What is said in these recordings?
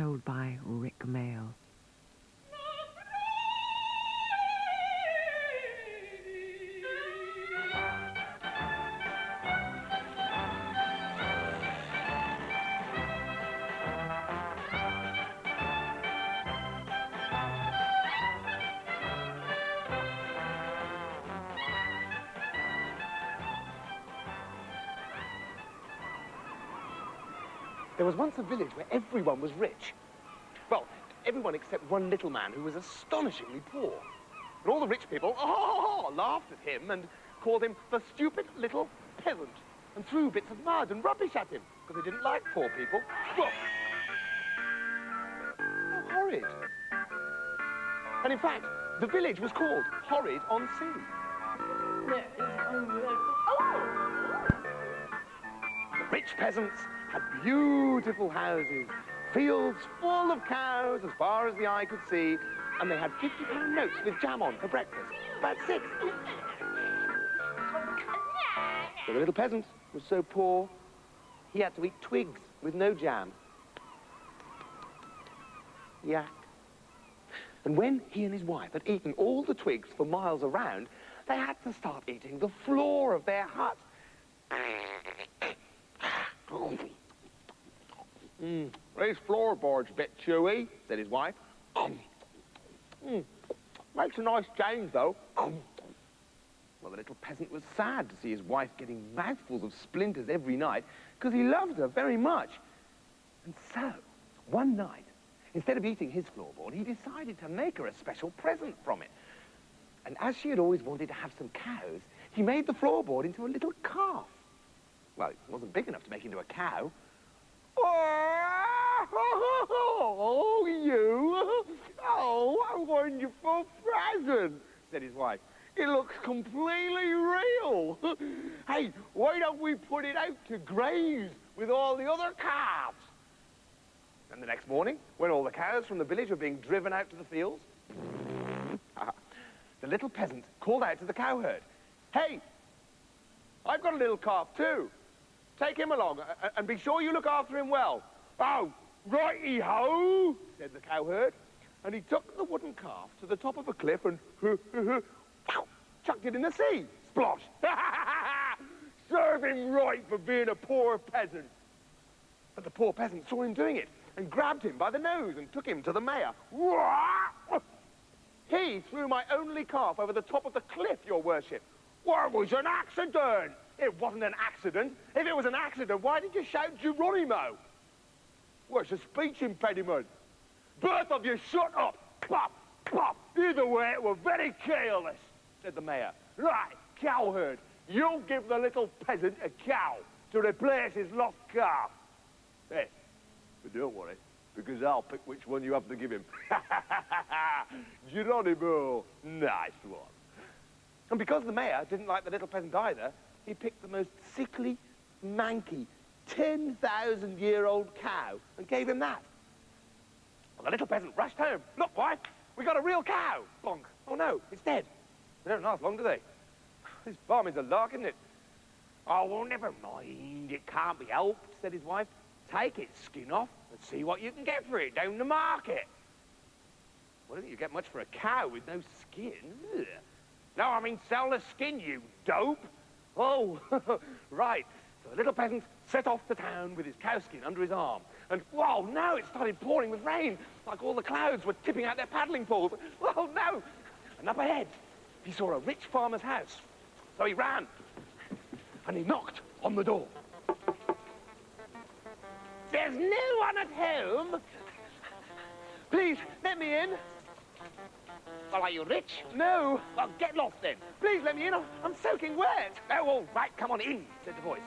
told by Rik Mayall. There was once a village where everyone was rich. Well, everyone except one little man who was astonishingly poor. And all the rich people laughed at him and called him the stupid little peasant and threw bits of mud and rubbish at him because they didn't like poor people. Well, how horrid. And in fact, the village was called Horrid on Sea. The rich peasants had beautiful houses, fields full of cows as far as the eye could see, and they had £50 notes with jam on for breakfast. About 6. But the little peasant was so poor, he had to eat twigs with no jam. Yuck. And when he and his wife had eaten all the twigs for miles around, they had to start eating the floor of their hut. These floorboards a bit chewy, said his wife. Makes a nice change, though. Well, the little peasant was sad to see his wife getting mouthfuls of splinters every night, because he loved her very much. And so, one night, instead of eating his floorboard, he decided to make her a special present from it. And as she had always wanted to have some cows, he made the floorboard into a little calf. Well, it wasn't big enough to make into a cow. Oh, you! Oh, what a wonderful present, said his wife. It looks completely real. Hey, why don't we put it out to graze with all the other calves? And the next morning, when all the cows from the village were being driven out to the fields, the little peasant called out to the cowherd, "Hey, I've got a little calf too. Take him along, and be sure you look after him well." "Oh, righty-ho," said the cowherd. And he took the wooden calf to the top of a cliff and chucked it in the sea. Splosh! Serve him right for being a poor peasant. But the poor peasant saw him doing it and grabbed him by the nose and took him to the mayor. "He threw my only calf over the top of the cliff, your worship." "Well, it was an accident." "It wasn't an accident. If it was an accident, why did you shout Geronimo?" "Well, it's a speech impediment." "Both of you shut up! Pop, pop! Either way, it was very careless," said the mayor. "Right, cowherd, you'll give the little peasant a cow to replace his lost calf." "Hey, but don't worry, because I'll pick which one you have to give him." Geronimo, nice one. And because the mayor didn't like the little peasant either, he picked the most sickly, manky, 10,000-year-old cow and gave him that. Well, the little peasant rushed home. "Look, wife, we got a real cow." Bonk. "Oh, no, it's dead." They don't last long, do they? This farming's a lark, isn't it? "Oh, well, never mind. It can't be helped," said his wife. "Take its skin off and see what you can get for it down the market." "Well, I don't think you get much for a cow with no skin." Ugh. "No, I mean sell the skin, you dope." "Oh, right." So the little peasant set off to town with his cowskin under his arm. And, whoa, no, it started pouring with rain, like all the clouds were tipping out their paddling poles. Whoa, no! And up ahead, he saw a rich farmer's house. So he ran, and he knocked on the door. "There's no one at home." "Please, let me in." "Well, are you rich?" "No." "Well, get lost then." "Please, let me in. I'm soaking wet." "Oh, all right, come on in," said the voice.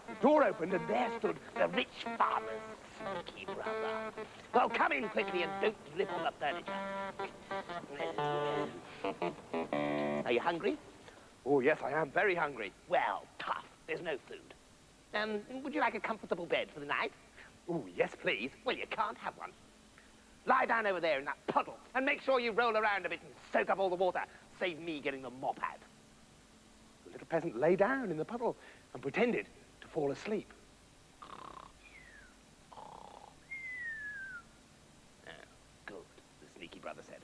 The door opened, and there stood the rich farmer's sneaky brother. "Well, come in quickly and don't rip on the furniture." "Are you hungry?" "Oh, yes, I am very hungry." "Well, tough. There's no food. Would you like a comfortable bed for the night?" "Oh, yes, please." "Well, you can't have one. Lie down over there in that puddle, and make sure you roll around a bit and soak up all the water. Save me getting the mop out." The little peasant lay down in the puddle and pretended to fall asleep. brother said.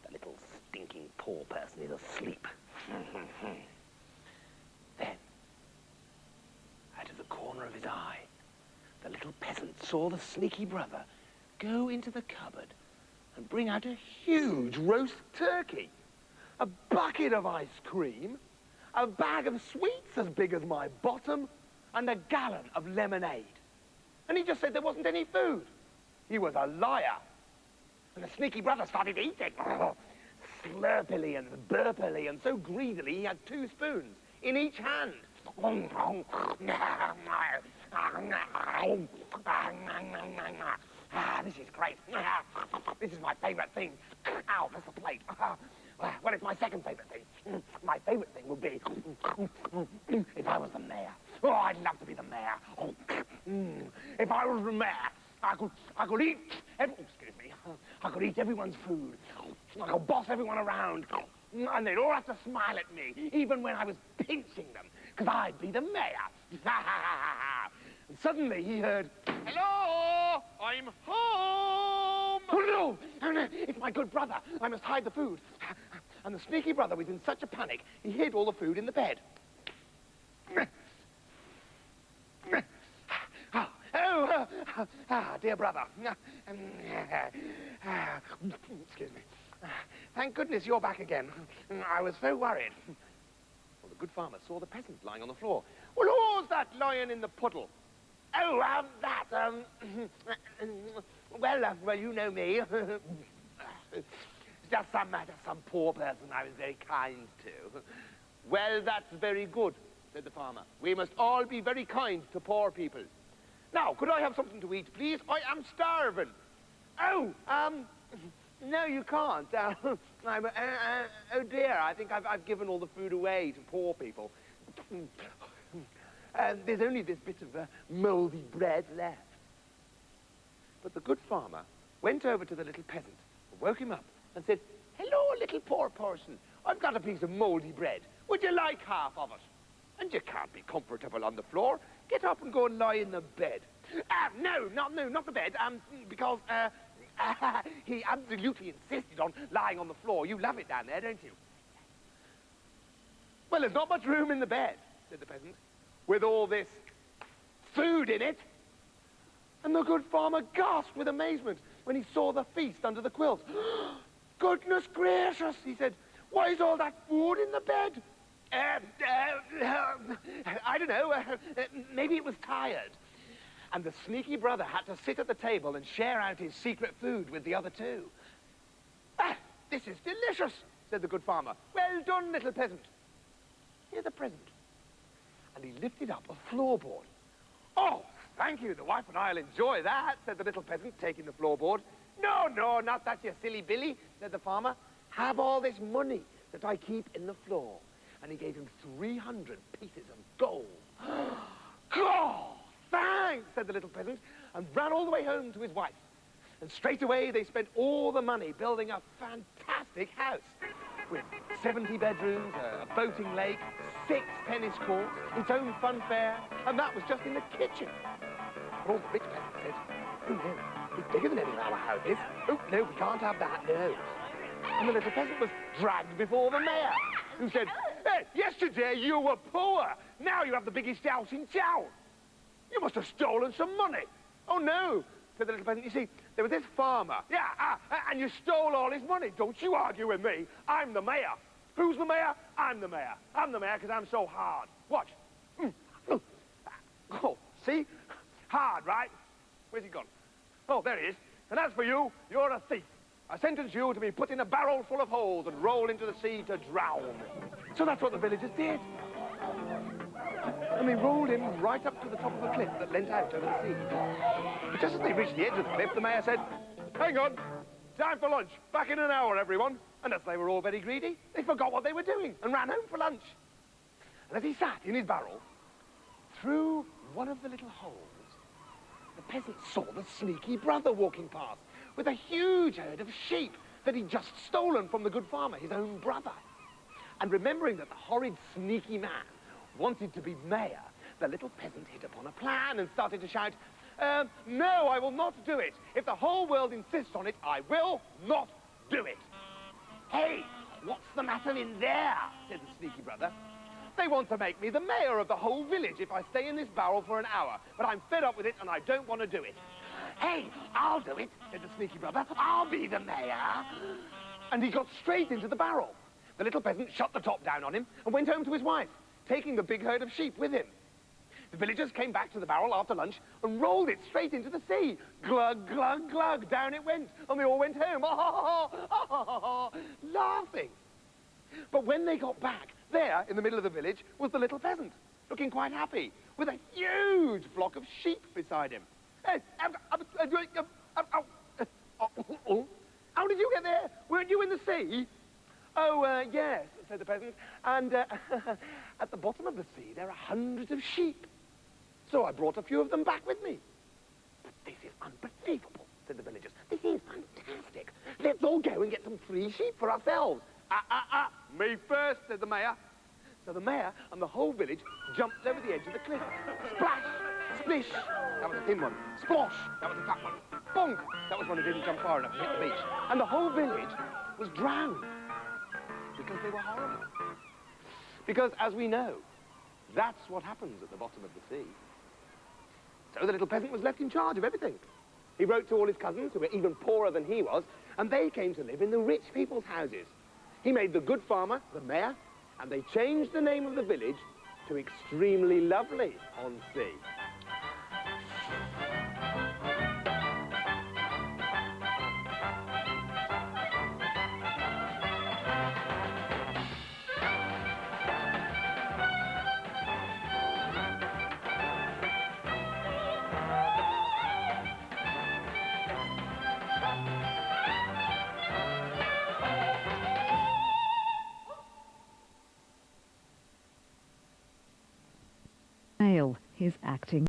The little stinking poor person is asleep. Then, out of the corner of his eye, the little peasant saw the sneaky brother go into the cupboard and bring out a huge roast turkey, a bucket of ice cream, a bag of sweets as big as my bottom, and a gallon of lemonade. And he just said there wasn't any food. He was a liar. And the sneaky brother started eating. Slurpily and burpily, and so greedily he had 2 spoons in each hand. This is great. This is my favourite thing. Ow, that's the plate. Well, it's my second favourite thing. My favourite thing would be if I was the mayor. Oh, I'd love to be the mayor. If I was the mayor, I could eat. Excuse me. I could eat everyone's food. I could boss everyone around, and they'd all have to smile at me, even when I was pinching them, because I'd be the mayor. And suddenly he heard, "Hello, I'm home." Oh no, it's my good brother. I must hide the food. And the sneaky brother was in such a panic, he hid all the food in the bed. Dear brother. Excuse me. Thank goodness you're back again. I was so worried. Well, the good farmer saw the peasant lying on the floor. Well, who's that lying in the puddle? Oh, well, you know me. Just some poor person I was very kind to. Well, that's very good, said the farmer. We must all be very kind to poor people. Now, could I have something to eat, please? I am starving. Oh, no, you can't. Oh dear, I think I've given all the food away to poor people. There's only this bit of mouldy bread left. But the good farmer went over to the little peasant, woke him up, and said, "Hello, little poor person. I've got a piece of mouldy bread. Would you like half of it? And you can't be comfortable on the floor. Get up and go and lie in the bed." No, not the bed, because he absolutely insisted on lying on the floor. You love it down there, don't you? Well, there's not much room in the bed, said the peasant, with all this food in it. And the good farmer gasped with amazement when he saw the feast under the quilt. "Goodness gracious," he said, "why is all that food in the bed?" I don't know, maybe it was tired. And the sneaky brother had to sit at the table and share out his secret food with the other 2. "This is delicious," said the good farmer. "Well done, little peasant. Here's a present." And he lifted up a floorboard. "Oh, thank you, the wife and I'll enjoy that," said the little peasant, taking the floorboard. No, not that, you silly Billy," said the farmer. "Have all this money that I keep in the floor." And he gave him 300 pieces of gold. "Oh, thanks," said the little peasant, and ran all the way home to his wife. And straight away they spent all the money building a fantastic house with 70 bedrooms, a boating lake, 6 tennis courts, its own fun fair, and that was just in the kitchen. But all the rich peasants said, "Oh no, it's bigger than any of our houses. Oh no, we can't have that, no." And the little peasant was dragged before the mayor, who said, "Hey, yesterday you were poor. Now you have the biggest house in town. You must have stolen some money." "Oh no," said the little peasant. "You see, there was this farmer. Yeah, and you stole all his money. Don't you argue with me. I'm the mayor." "Who's the mayor?" "I'm the mayor. I'm the mayor because I'm so hard. Watch." Oh, see? Hard, right? Where's he gone? Oh, there he is. "And as for you, you're a thief. I sentence you to be put in a barrel full of holes and roll into the sea to drown." So that's what the villagers did. And they rolled him right up to the top of a cliff that leant out over the sea. But just as they reached the edge of the cliff, the mayor said, "Hang on, time for lunch. Back in an hour, everyone." And as they were all very greedy, they forgot what they were doing and ran home for lunch. And as he sat in his barrel, through one of the little holes, the peasant saw the sneaky brother walking past with a huge herd of sheep that he'd just stolen from the good farmer, his own brother. And remembering that the horrid, sneaky man wanted to be mayor, the little peasant hit upon a plan and started to shout, "No, I will not do it. If the whole world insists on it, I will not do it. Hey, what's the matter in there? Said the sneaky brother. They want to make me the mayor of the whole village if I stay in this barrel for an hour, but I'm fed up with it and I don't want to do it. Hey, I'll do it, said the sneaky brother. I'll be the mayor. And he got straight into the barrel. The little peasant shut the top down on him and went home to his wife, taking the big herd of sheep with him. The villagers came back to the barrel after lunch and rolled it straight into the sea. Glug, glug, glug, down it went, and they all went home, laughing. But when they got back, there, in the middle of the village, was the little peasant, looking quite happy, with a huge flock of sheep beside him. How did you get there? Weren't you in the sea? Oh, yes, said the peasant, and at the bottom of the sea there are hundreds of sheep. So I brought a few of them back with me. But this is unbelievable, said the villagers. This is fantastic. Let's all go and get some free sheep for ourselves. Me first, said the mayor. So the mayor and the whole village jumped over the edge of the cliff. Splash! Splish! That was a thin one. Splosh! That was a fat one. Bonk! That was one who didn't jump far enough to hit the beach. And the whole village was drowned. Because they were horrible. Because, as we know, that's what happens at the bottom of the sea. So the little peasant was left in charge of everything. He wrote to all his cousins, who were even poorer than he was, and they came to live in the rich people's houses. He made the good farmer the mayor, and they changed the name of the village to Extremely Lovely on Sea. Mayall, his acting